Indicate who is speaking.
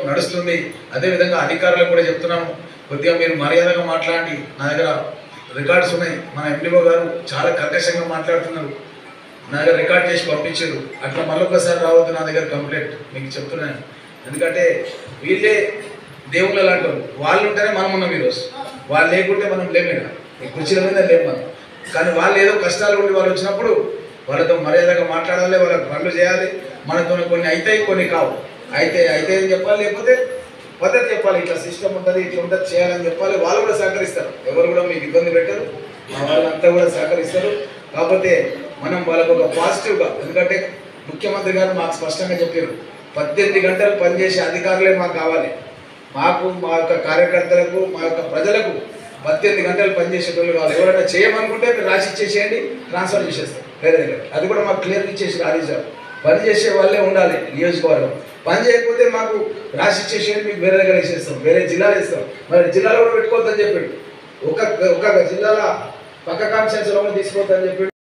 Speaker 1: నడుస్తుంది. అదేవిధంగా అధికారులకు కూడా చెప్తున్నాము, కొద్దిగా మీరు మర్యాదగా మాట్లాడి. నా దగ్గర రికార్డ్స్ ఉన్నాయి. మన ఎండిఓ గారు చాలా కర్కశంగా మాట్లాడుతున్నారు. నా దగ్గర రికార్డ్ చేసి పంపించారు. అట్లా మళ్ళొకసారి రావద్దు నా దగ్గర కంప్లైంట్ మీకు చెప్తున్నాను. ఎందుకంటే వీళ్ళే దేవుళ్ళ లాంటి వాళ్ళు ఉంటేనే మనం ఉన్నాం ఈరోజు. వాళ్ళు లేకుంటే మనం లేమే, ఈ కుర్చీల మీద లేము మనం. కానీ వాళ్ళు ఏదో కష్టాలు ఉండి వాళ్ళు వచ్చినప్పుడు వాళ్ళతో మర్యాదగా మాట్లాడాలి, వాళ్ళకి పనులు చేయాలి. మనతో కొన్ని అవుతాయి, కొన్ని కావు. అయితే అని చెప్పాలి, లేకపోతే పద్ధతి చెప్పాలి. ఇట్లా సిస్టమ్ ఉంటుంది, ఇట్లా ఉంటుంది, చేయాలని చెప్పాలి. వాళ్ళు కూడా సహకరిస్తారు, ఎవరు కూడా మీకు ఇబ్బంది పెట్టరు. మా వాళ్ళంతా కూడా సహకరిస్తారు. కాకపోతే మనం వాళ్ళకు ఒక పాజిటివ్గా, ఎందుకంటే ముఖ్యమంత్రి గారు మాకు స్పష్టంగా చెప్పారు, 18 గంటలు పనిచేసే అధికారులే మాకు కావాలి. మాకు, మా యొక్క కార్యకర్తలకు, మా యొక్క ప్రజలకు 18 గంటలు పనిచేసేటోళ్ళు కావాలి. ఎవరైనా చేయమనుకుంటే మీరు రాసి ఇచ్చేసేయండి, ట్రాన్స్ఫర్ చేసేస్తాం వేరే దగ్గర. అది కూడా మాకు క్లియర్గా ఇచ్చేసి ఆదేశాలు. పని చేసే వాళ్ళే ఉండాలి నియోజకవర్గం. పని చేయకపోతే మాకు రాసి ఇచ్చేసేయండి, మీకు వేరే దగ్గర వేసేస్తాం, వేరే జిల్లాలో ఇస్తాం. మరి జిల్లాలో కూడా పెట్టుకోవద్దని చెప్పాడు. ఒక జిల్లాల పక్క కాన్స్టిట్యున్సీలో తీసుకోవద్దని చెప్పాడు.